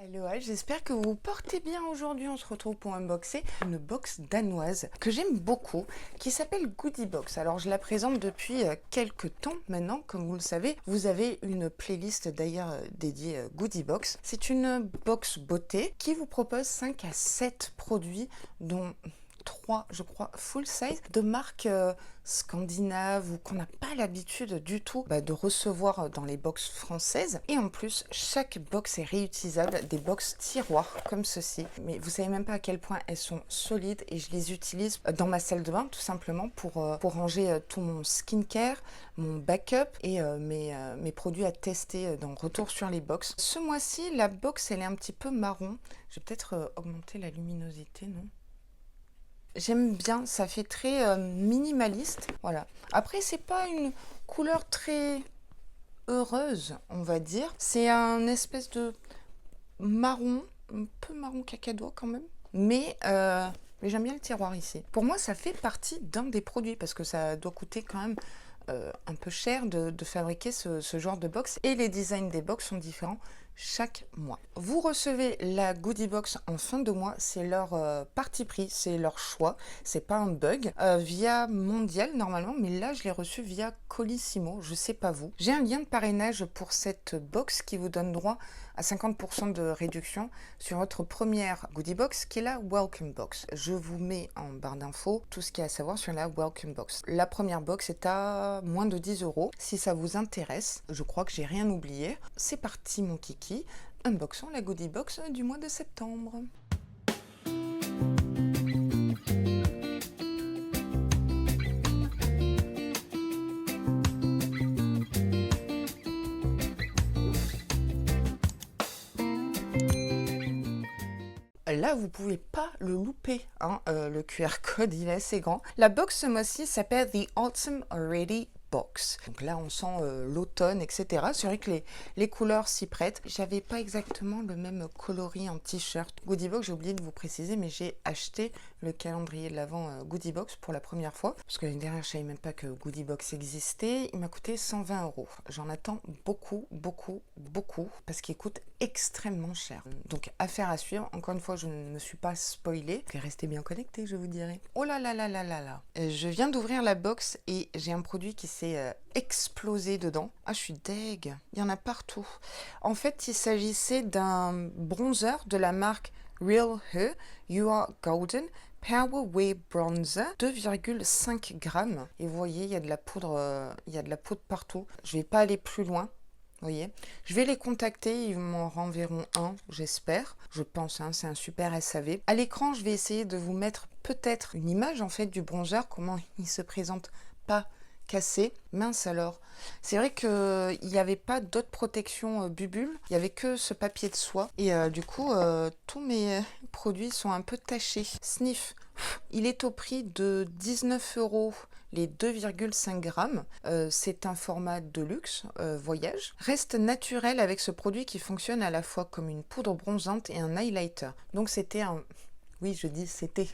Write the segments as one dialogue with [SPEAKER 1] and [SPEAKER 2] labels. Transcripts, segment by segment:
[SPEAKER 1] Aloha, j'espère que vous vous portez bien aujourd'hui. On se retrouve pour unboxer une box danoise que j'aime beaucoup, qui s'appelle Goodie Box. Alors je la présente depuis quelques temps maintenant, comme vous le savez. Vous avez une playlist d'ailleurs dédiée Goodie Box. C'est une box beauté qui vous propose 5 à 7 produits dont 3, je crois, full size, de marques scandinaves ou qu'on n'a pas l'habitude du tout de recevoir dans les box françaises. Et en plus, chaque box est réutilisable, des box tiroirs comme ceci. Mais vous savez même pas à quel point elles sont solides et je les utilise dans ma salle de bain tout simplement pour ranger tout mon skincare, mon backup et mes produits à tester dans Retour sur les box. Ce mois-ci, la box elle est un petit peu marron. Je vais peut-être augmenter la luminosité, non ? J'aime bien, ça fait très minimaliste, voilà. Après, c'est pas une couleur très heureuse, on va dire. C'est un espèce de marron, un peu marron cacadois quand même. Mais j'aime bien le tiroir ici. Pour moi, ça fait partie d'un des produits parce que ça doit coûter quand même un peu cher de fabriquer ce genre de box. Et les designs des box sont différents chaque mois. Vous recevez la Goodie Box en fin de mois, c'est leur parti pris, c'est leur choix, c'est pas un bug, via Mondial normalement, mais là je l'ai reçu via Colissimo, je sais pas vous. J'ai un lien de parrainage pour cette box qui vous donne droit à 50% de réduction sur votre première Goodie Box qui est la Welcome Box. Je vous mets en barre d'infos tout ce qu'il y a à savoir sur la Welcome Box. La première box est à moins de 10 €. Si ça vous intéresse, je crois que j'ai rien oublié. C'est parti mon kiki, unboxons la Goodie Box du mois de septembre. Là, vous pouvez pas le louper, hein. Le QR code, il est assez grand. La box ce mois-ci s'appelle The Autumn Already Box. Donc là, on sent l'automne, etc. C'est vrai que les couleurs s'y prêtent. J'avais pas exactement le même coloris en t-shirt. Goodie Box, j'ai oublié de vous préciser, mais j'ai acheté le calendrier de l'Avent Goodie Box pour la première fois. Parce que l'année dernière, je savais même pas que Goodie Box existait. Il m'a coûté 120 €. J'en attends beaucoup, beaucoup, beaucoup, parce qu'il coûte extrêmement cher. Donc, affaire à suivre. Encore une fois, je ne me suis pas spoilée. Restez bien connectés, je vous dirai. Oh là là là là là là. Je viens d'ouvrir la box et j'ai un produit qui s'est explosé dedans. Ah, je suis deg. Il y en a partout. En fait, il s'agissait d'un bronzer de la marque Real Her You Are Golden Power Whey Bronzer, 2,5 grammes. Et vous voyez, il y a de la poudre partout. Je vais pas aller plus loin. Vous voyez, je vais les contacter, ils m'en renverront un, j'espère. Je pense, hein, c'est un super SAV. À l'écran, je vais essayer de vous mettre peut-être une image en fait du bronzer, comment il se présente pas cassé. Mince alors. C'est vrai qu'il n'y avait pas d'autres protections bulles, il n'y avait que ce papier de soie. Et du coup, tous mes produits sont un peu tachés. Sniff. Il est au prix de 19 € les 2,5 grammes. C'est un format de luxe, voyage. Reste naturel avec ce produit qui fonctionne à la fois comme une poudre bronzante et un highlighter. Donc c'était un... Oui, je dis c'était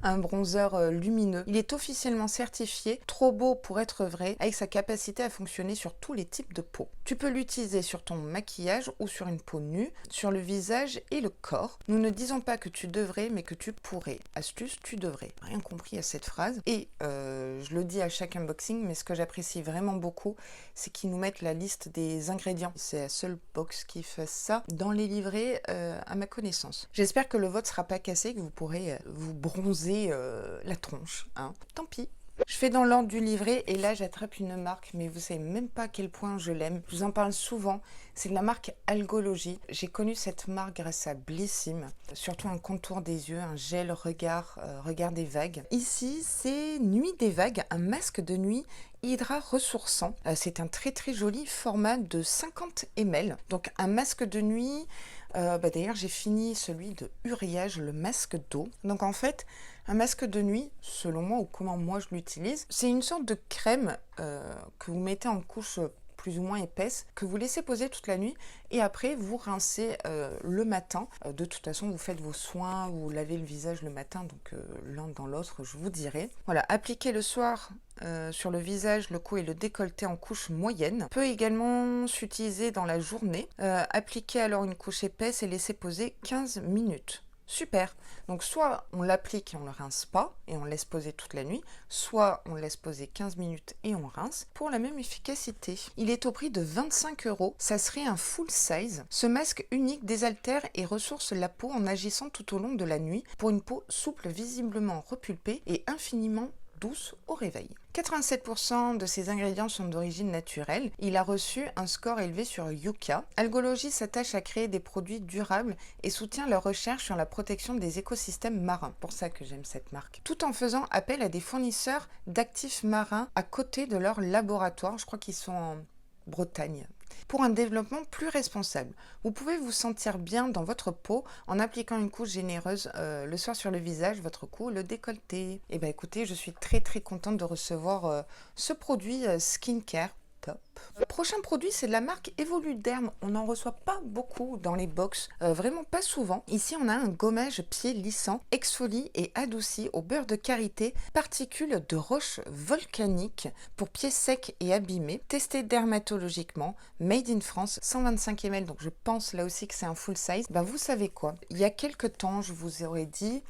[SPEAKER 1] un bronzer lumineux. Il est officiellement certifié, trop beau pour être vrai, avec sa capacité à fonctionner sur tous les types de peau. Tu peux l'utiliser sur ton maquillage ou sur une peau nue, sur le visage et le corps. Nous ne disons pas que tu devrais, mais que tu pourrais. Astuce, tu devrais. Rien compris à cette phrase. Et je le dis à chaque unboxing, mais ce que j'apprécie vraiment beaucoup, c'est qu'ils nous mettent la liste des ingrédients. C'est la seule box qui fait ça dans les livrets à ma connaissance. J'espère que le vôtre sera pas cassé, que vous pourrez vous bronzer la tronche, hein. Tant pis. Je fais dans l'ordre du livret et là j'attrape une marque, mais vous savez même pas à quel point je l'aime. Je vous en parle souvent, c'est de la marque Algologie. J'ai connu cette marque grâce à Blissim, surtout un contour des yeux, un gel regard des vagues. Ici c'est Nuit des vagues, un masque de nuit Hydra ressourçant. C'est un très très joli format de 50 ml, donc un masque de nuit. D'ailleurs j'ai fini celui de Uriage, le masque d'eau. Donc en fait un masque de nuit, selon moi ou comment moi je l'utilise, c'est une sorte de crème que vous mettez en couche plus ou moins épaisse que vous laissez poser toute la nuit et après vous rincez le matin. De toute façon, vous faites vos soins, vous lavez le visage le matin, donc l'un dans l'autre, je vous dirai. Voilà, appliquez le soir sur le visage, le cou et le décolleté en couche moyenne. Peut également s'utiliser dans la journée. Appliquez alors une couche épaisse et laissez poser 15 minutes. Super. Donc soit on l'applique et on le rince pas et on laisse poser toute la nuit, soit on laisse poser 15 minutes et on rince pour la même efficacité. Il est au prix de 25 €. Ça serait un full size. Ce masque unique désaltère et ressource la peau en agissant tout au long de la nuit pour une peau souple, visiblement repulpée et infiniment douce au réveil. 87% de ces ingrédients sont d'origine naturelle. Il a reçu un score élevé sur Yuka. Algology s'attache à créer des produits durables et soutient leur recherche sur la protection des écosystèmes marins. Pour ça que j'aime cette marque. Tout en faisant appel à des fournisseurs d'actifs marins à côté de leur laboratoire. Je crois qu'ils sont en Bretagne. Pour un développement plus responsable. Vous pouvez vous sentir bien dans votre peau en appliquant une couche généreuse le soir sur le visage, votre cou, le décolleté. Et bien écoutez, je suis très contente de recevoir ce produit skincare. Top. Le prochain produit, c'est de la marque Evoluderm. On n'en reçoit pas beaucoup dans les box, vraiment pas souvent. Ici, on a un gommage pied lissant, exfolie et adouci au beurre de karité, particules de roche volcanique pour pieds secs et abîmés, testé dermatologiquement, made in France, 125 ml. Donc je pense là aussi que c'est un full size. Ben, vous savez quoi? Il y a quelques temps, je vous aurais dit...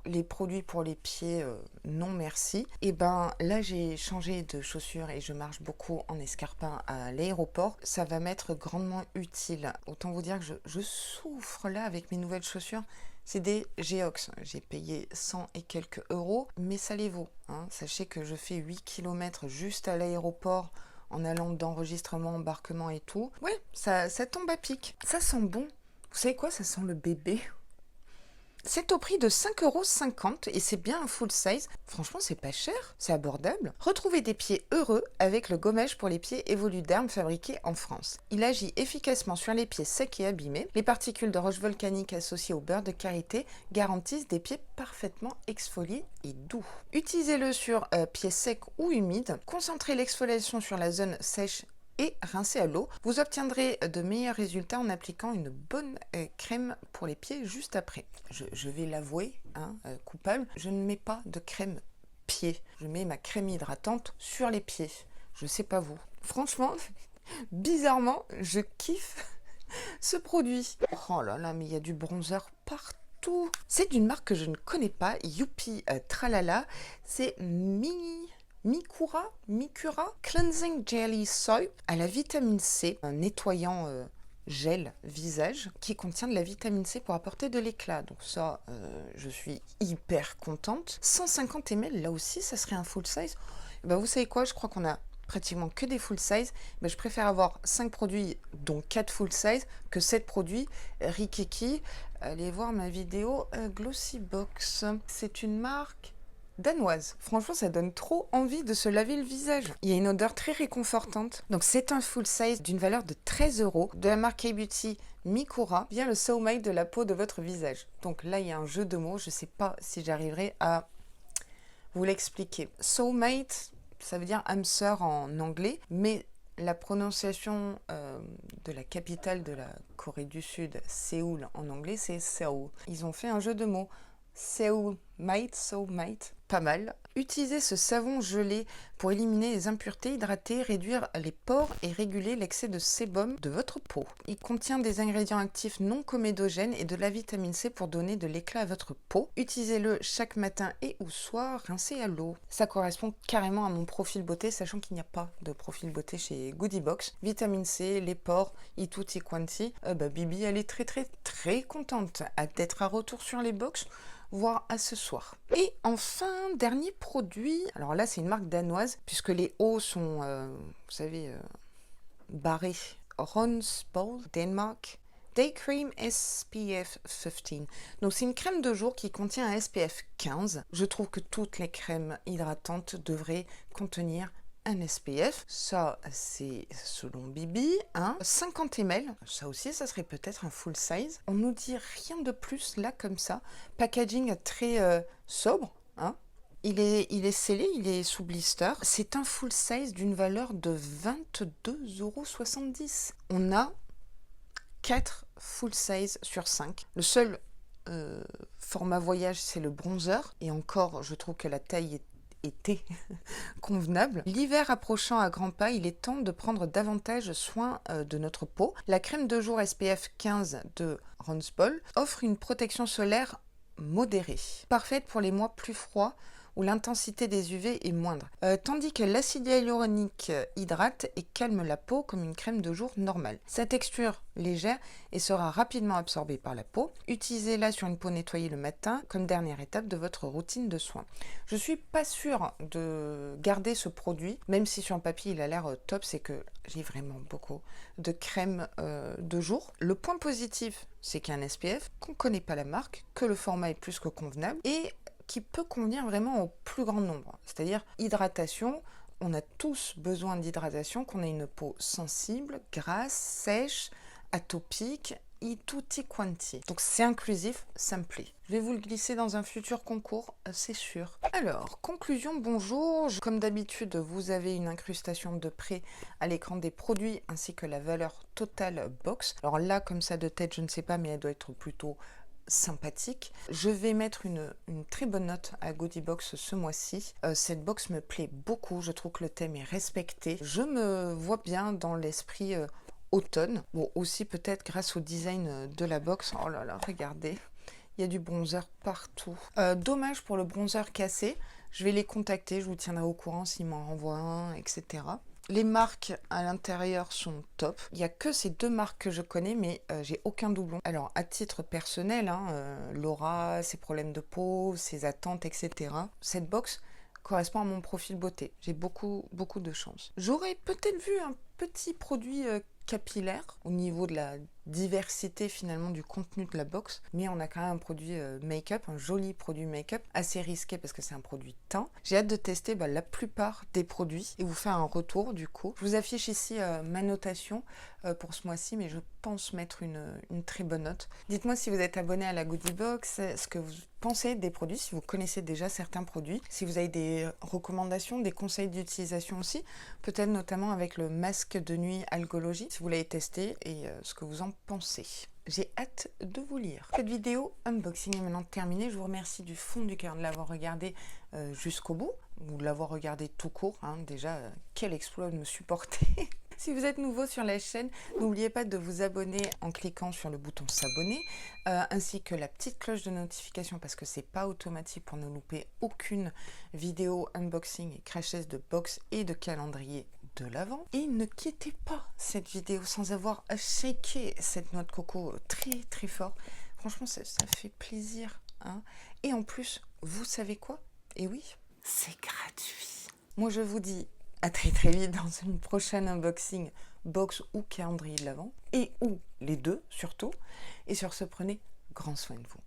[SPEAKER 1] les produits pour les pieds, non merci. Et ben là j'ai changé de chaussures et je marche beaucoup en escarpin à l'aéroport. Ça va m'être grandement utile. Autant vous dire que je souffre là avec mes nouvelles chaussures. C'est des Geox. J'ai payé 100 et quelques euros, mais ça les vaut. Hein. Sachez que je fais 8 km juste à l'aéroport en allant d'enregistrement, embarquement et tout. Ouais, ça tombe à pic. Ça sent bon. Vous savez quoi? Ça sent le bébé. C'est au prix de 5,50 € et c'est bien un full size. Franchement, c'est pas cher, c'est abordable. Retrouvez des pieds heureux avec le gommage pour les pieds Evoluderm fabriqué en France. Il agit efficacement sur les pieds secs et abîmés. Les particules de roche volcanique associées au beurre de karité garantissent des pieds parfaitement exfoliés et doux. Utilisez-le sur pieds secs ou humides. Concentrez l'exfoliation sur la zone sèche et rincez à l'eau. Vous obtiendrez de meilleurs résultats en appliquant une bonne crème pour les pieds juste après. Je vais l'avouer, hein, coupable, je ne mets pas de crème pied. Je mets ma crème hydratante sur les pieds. Je sais pas vous. Franchement, bizarrement, je kiffe ce produit. Oh là là, mais il y a du bronzer partout. C'est d'une marque que je ne connais pas, Youpi Tralala. C'est Mikura Cleansing Jelly Soap à la vitamine C, un nettoyant gel visage qui contient de la vitamine C pour apporter de l'éclat. Donc ça, je suis hyper contente. 150 ml, là aussi, ça serait un full size. Et ben, vous savez quoi, je crois qu'on a pratiquement que des full size. Ben, je préfère avoir 5 produits, dont 4 full size, que 7 produits Rikiki. Allez voir ma vidéo Glossy Box. C'est une marque danoise. Franchement, ça donne trop envie de se laver le visage. Il y a une odeur très réconfortante. Donc, c'est un full size d'une valeur de 13 € de la marque K-Beauty Mikura, bien le soulmate de la peau de votre visage. Donc là, il y a un jeu de mots. Je ne sais pas si j'arriverai à vous l'expliquer. Soulmate, ça veut dire âme sœur en anglais, mais la prononciation de la capitale de la Corée du Sud, Séoul en anglais, c'est Seoul. Ils ont fait un jeu de mots. Soulmate, pas mal. Utilisez ce savon gelé pour éliminer les impuretés, hydrater, réduire les pores et réguler l'excès de sébum de votre peau. Il contient des ingrédients actifs non comédogènes et de la vitamine C pour donner de l'éclat à votre peau. Utilisez-le chaque matin et ou soir, rincé à l'eau. Ça correspond carrément à mon profil beauté, sachant qu'il n'y a pas de profil beauté chez Goodiebox. Vitamine C, les pores, et tutti quanti. Bibi, elle est très contente d'être à retour sur les box, voire à ce soir. Et enfin, dernier produit. Alors là, c'est une marque danoise, puisque les hauts sont, vous savez, barrés. Ronsbol, Danemark. Day Cream SPF 15. Donc c'est une crème de jour qui contient un SPF 15. Je trouve que toutes les crèmes hydratantes devraient contenir un SPF, ça c'est selon Bibi, hein. 50 ml, ça aussi ça serait peut-être un full size. On nous dit rien de plus là comme ça. Packaging très sobre, hein. Il est scellé, il est sous blister. C'est un full size d'une valeur de 22,70 €. On a 4 full size sur 5. Le seul format voyage, c'est le bronzer. Et encore, je trouve que la taille était convenable. L'hiver approchant à grands pas, il est temps de prendre davantage soin de notre peau. La crème de jour SPF 15 de Ronsbol offre une protection solaire modérée, parfaite pour les mois plus froids où l'intensité des UV est moindre, tandis que l'acide hyaluronique hydrate et calme la peau comme une crème de jour normale. Sa texture légère et sera rapidement absorbée par la peau. Utilisez-la sur une peau nettoyée le matin comme dernière étape de votre routine de soins. Je suis pas sûre de garder ce produit, même si sur le papier il a l'air top, c'est que j'ai vraiment beaucoup de crème de jour. Le point positif, c'est qu'il y a un SPF, qu'on ne connaît pas la marque, que le format est plus que convenable et qui peut convenir vraiment au plus grand nombre. C'est-à-dire hydratation, on a tous besoin d'hydratation, qu'on ait une peau sensible, grasse, sèche, atopique, et tutti quanti. Donc c'est inclusif, ça me plaît. Je vais vous le glisser dans un futur concours, c'est sûr. Alors, conclusion, bonjour. Comme d'habitude, vous avez une incrustation de près à l'écran des produits ainsi que la valeur totale box. Alors là, comme ça de tête, je ne sais pas, mais elle doit être plutôt sympathique. Je vais mettre une très bonne note à Goodie Box ce mois-ci. Cette box me plaît beaucoup, je trouve que le thème est respecté. Je me vois bien dans l'esprit automne. Bon, aussi peut-être grâce au design de la box. Oh là là, regardez, il y a du bronzer partout. Dommage pour le bronzer cassé. Je vais les contacter, je vous tiendrai au courant s'ils m'en renvoient un, etc. Les marques à l'intérieur sont top. Il n'y a que ces 2 marques que je connais, mais j'ai aucun doublon. Alors, à titre personnel, Laura, ses problèmes de peau, ses attentes, etc. Cette box correspond à mon profil beauté. J'ai beaucoup de chance. J'aurais peut-être vu un petit produit capillaire au niveau de la diversité finalement du contenu de la box, mais on a quand même un produit make-up, un joli produit make-up, assez risqué parce que c'est un produit teint. J'ai hâte de tester la plupart des produits et vous faire un retour du coup. Je vous affiche ici ma notation pour ce mois-ci, mais je pense mettre une très bonne note. Dites-moi si vous êtes abonné à la Goodie Box, ce que vous pensez des produits, si vous connaissez déjà certains produits, si vous avez des recommandations, des conseils d'utilisation aussi, peut-être notamment avec le masque de nuit Algologie, si vous l'avez testé et ce que vous en pensez. J'ai hâte de vous lire. Cette vidéo unboxing est maintenant terminée. Je vous remercie du fond du cœur de l'avoir regardé jusqu'au bout, ou de l'avoir regardé tout court. Déjà, quel exploit de me supporter. Si vous êtes nouveau sur la chaîne, n'oubliez pas de vous abonner en cliquant sur le bouton s'abonner, ainsi que la petite cloche de notification parce que c'est pas automatique pour ne louper aucune vidéo unboxing et crash test de box et de calendrier de l'avant. Et ne quittez pas cette vidéo sans avoir shaké cette noix de coco très fort. Franchement, ça fait plaisir. Et en plus, vous savez quoi? Et oui, c'est gratuit. Moi, je vous dis à très vite dans une prochaine unboxing, box ou calendrier de l'avant, et ou les deux surtout. Et sur ce, prenez grand soin de vous.